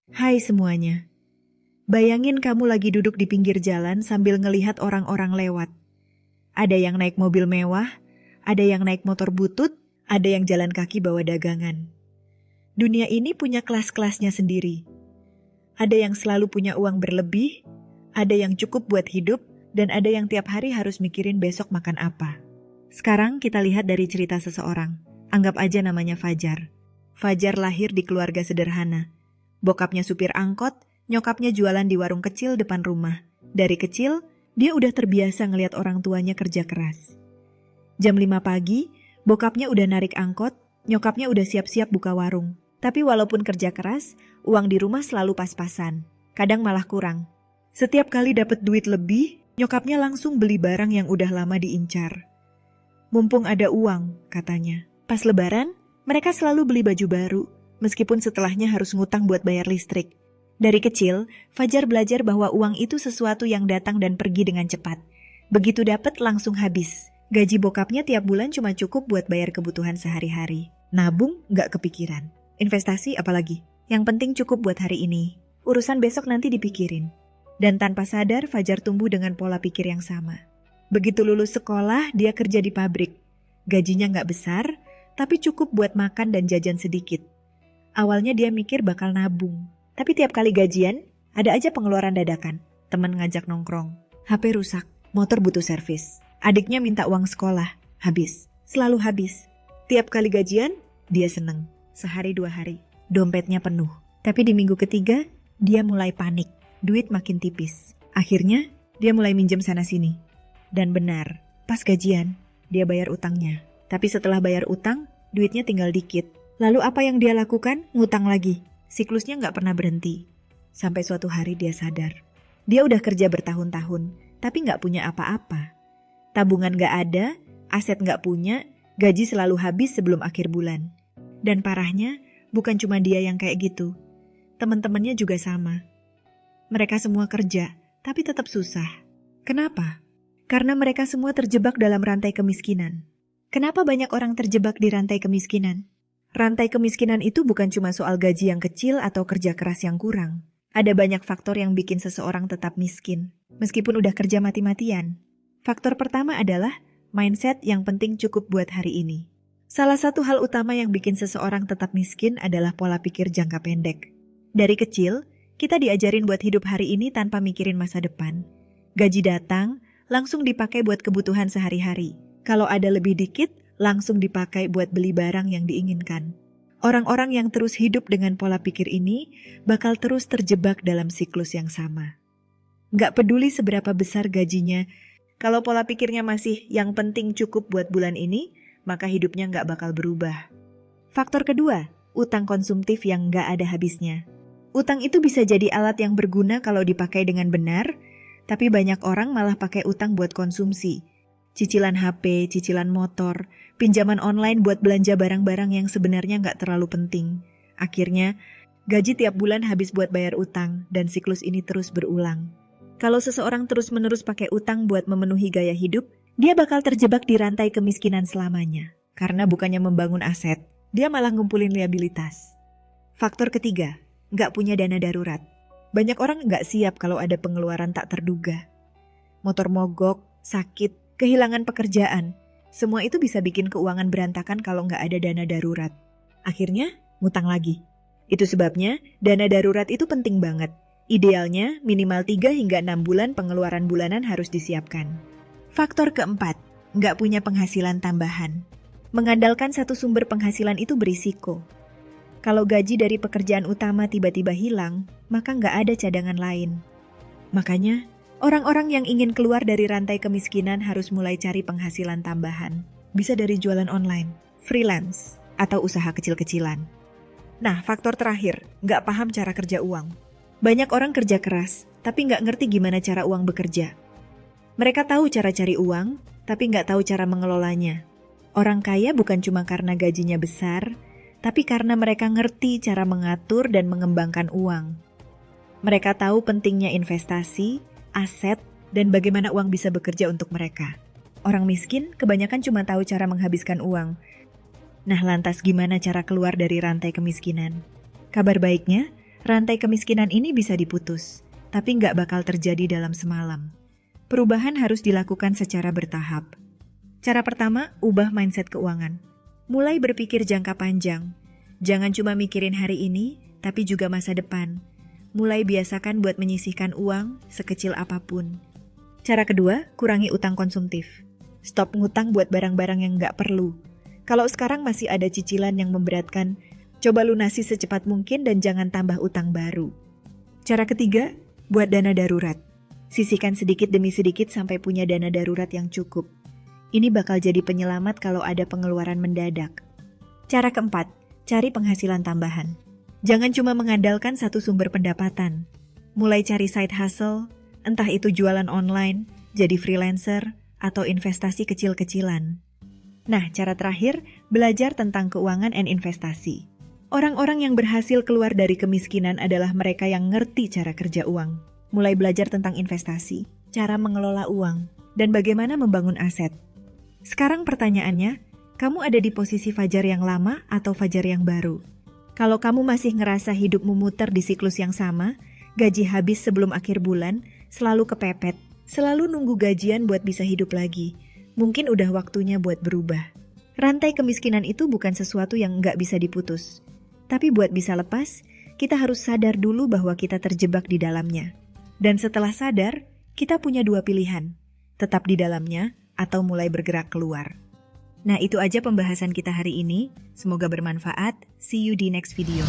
Hai semuanya. Bayangin kamu lagi duduk di pinggir jalan sambil ngelihat orang-orang lewat. Ada yang naik mobil mewah, ada yang naik motor butut, ada yang jalan kaki bawa dagangan. Dunia ini punya kelas-kelasnya sendiri. Ada yang selalu punya uang berlebih, ada yang cukup buat hidup, dan ada yang tiap hari harus mikirin besok makan apa. Sekarang kita lihat dari cerita seseorang. Anggap aja namanya Fajar. Fajar lahir di keluarga sederhana. Bokapnya supir angkot, nyokapnya jualan di warung kecil depan rumah. Dari kecil, dia udah terbiasa ngelihat orang tuanya kerja keras. Jam 5 pagi, bokapnya udah narik angkot, nyokapnya udah siap-siap buka warung. Tapi walaupun kerja keras, uang di rumah selalu pas-pasan. Kadang malah kurang. Setiap kali dapat duit lebih, nyokapnya langsung beli barang yang udah lama diincar. Mumpung ada uang, katanya. Pas lebaran, mereka selalu beli baju baru, meskipun setelahnya harus ngutang buat bayar listrik. Dari kecil, Fajar belajar bahwa uang itu sesuatu yang datang dan pergi dengan cepat. Begitu dapat langsung habis. Gaji bokapnya tiap bulan cuma cukup buat bayar kebutuhan sehari-hari. Nabung nggak kepikiran. Investasi apalagi. Yang penting cukup buat hari ini. Urusan besok nanti dipikirin. Dan tanpa sadar, Fajar tumbuh dengan pola pikir yang sama. Begitu lulus sekolah, dia kerja di pabrik. Gajinya nggak besar, tapi cukup buat makan dan jajan sedikit. Awalnya dia mikir bakal nabung. Tapi tiap kali gajian, ada aja pengeluaran dadakan. Teman ngajak nongkrong. HP rusak, motor butuh servis. Adiknya minta uang sekolah, habis. Selalu habis. Tiap kali gajian, dia seneng. Sehari 2 hari, dompetnya penuh. Tapi di minggu ketiga, dia mulai panik. Duit makin tipis. Akhirnya, dia mulai minjem sana-sini. Dan benar, pas gajian, dia bayar utangnya. Tapi setelah bayar utang, duitnya tinggal dikit. Lalu apa yang dia lakukan? Ngutang lagi. Siklusnya nggak pernah berhenti. Sampai suatu hari dia sadar. Dia udah kerja bertahun-tahun, tapi nggak punya apa-apa. Tabungan nggak ada, aset nggak punya, gaji selalu habis sebelum akhir bulan. Dan parahnya, bukan cuma dia yang kayak gitu. Teman-temannya juga sama. Mereka semua kerja, tapi tetap susah. Kenapa? Karena mereka semua terjebak dalam rantai kemiskinan. Kenapa banyak orang terjebak di rantai kemiskinan? Rantai kemiskinan itu bukan cuma soal gaji yang kecil atau kerja keras yang kurang. Ada banyak faktor yang bikin seseorang tetap miskin, meskipun udah kerja mati-matian. Faktor pertama adalah mindset yang penting cukup buat hari ini. Salah satu hal utama yang bikin seseorang tetap miskin adalah pola pikir jangka pendek. Dari kecil, kita diajarin buat hidup hari ini tanpa mikirin masa depan. Gaji datang, langsung dipakai buat kebutuhan sehari-hari. Kalau ada lebih dikit, langsung dipakai buat beli barang yang diinginkan. Orang-orang yang terus hidup dengan pola pikir ini bakal terus terjebak dalam siklus yang sama. Nggak peduli seberapa besar gajinya, kalau pola pikirnya masih yang penting cukup buat bulan ini, maka hidupnya nggak bakal berubah. Faktor kedua, utang konsumtif yang nggak ada habisnya. Utang itu bisa jadi alat yang berguna kalau dipakai dengan benar, tapi banyak orang malah pakai utang buat konsumsi. Cicilan HP, cicilan motor, pinjaman online buat belanja barang-barang yang sebenarnya nggak terlalu penting. Akhirnya, gaji tiap bulan habis buat bayar utang dan siklus ini terus berulang. Kalau seseorang terus-menerus pakai utang buat memenuhi gaya hidup, dia bakal terjebak di rantai kemiskinan selamanya. Karena bukannya membangun aset, dia malah ngumpulin liabilitas. Faktor ketiga, nggak punya dana darurat. Banyak orang nggak siap kalau ada pengeluaran tak terduga. Motor mogok, sakit, kehilangan pekerjaan, semua itu bisa bikin keuangan berantakan kalau nggak ada dana darurat. Akhirnya, ngutang lagi. Itu sebabnya, dana darurat itu penting banget. Idealnya, minimal 3 hingga 6 bulan pengeluaran bulanan harus disiapkan. Faktor keempat, nggak punya penghasilan tambahan. Mengandalkan satu sumber penghasilan itu berisiko. Kalau gaji dari pekerjaan utama tiba-tiba hilang, maka nggak ada cadangan lain. Makanya, orang-orang yang ingin keluar dari rantai kemiskinan harus mulai cari penghasilan tambahan. Bisa dari jualan online, freelance, atau usaha kecil-kecilan. Nah, faktor terakhir, nggak paham cara kerja uang. Banyak orang kerja keras, tapi nggak ngerti gimana cara uang bekerja. Mereka tahu cara cari uang, tapi nggak tahu cara mengelolanya. Orang kaya bukan cuma karena gajinya besar, tapi karena mereka ngerti cara mengatur dan mengembangkan uang. Mereka tahu pentingnya investasi, aset, dan bagaimana uang bisa bekerja untuk mereka. Orang miskin kebanyakan cuma tahu cara menghabiskan uang. Nah, lantas gimana cara keluar dari rantai kemiskinan? Kabar baiknya, Rantai kemiskinan ini bisa diputus, tapi nggak bakal terjadi dalam semalam. Perubahan harus dilakukan secara bertahap. Cara pertama, ubah mindset keuangan. Mulai berpikir jangka panjang. Jangan cuma mikirin hari ini, tapi juga masa depan. Mulai biasakan buat menyisihkan uang sekecil apapun. Cara kedua, kurangi utang konsumtif. Stop ngutang buat barang-barang yang nggak perlu. Kalau sekarang masih ada cicilan yang memberatkan, coba lunasi secepat mungkin dan jangan tambah utang baru. Cara ketiga, buat dana darurat. Sisihkan sedikit demi sedikit sampai punya dana darurat yang cukup. Ini bakal jadi penyelamat kalau ada pengeluaran mendadak. Cara keempat, cari penghasilan tambahan. Jangan cuma mengandalkan satu sumber pendapatan. Mulai cari side hustle, entah itu jualan online, jadi freelancer, atau investasi kecil-kecilan. Nah, cara terakhir, belajar tentang keuangan dan investasi. Orang-orang yang berhasil keluar dari kemiskinan adalah mereka yang ngerti cara kerja uang. Mulai belajar tentang investasi, cara mengelola uang, dan bagaimana membangun aset. Sekarang pertanyaannya, kamu ada di posisi Fajar yang lama atau Fajar yang baru? Kalau kamu masih ngerasa hidupmu muter di siklus yang sama, gaji habis sebelum akhir bulan, selalu kepepet, selalu nunggu gajian buat bisa hidup lagi, mungkin udah waktunya buat berubah. Rantai kemiskinan itu bukan sesuatu yang nggak bisa diputus. Tapi buat bisa lepas, kita harus sadar dulu bahwa kita terjebak di dalamnya. Dan setelah sadar, kita punya dua pilihan, tetap di dalamnya atau mulai bergerak keluar. Nah, itu aja pembahasan kita hari ini. Semoga bermanfaat. See you di next video.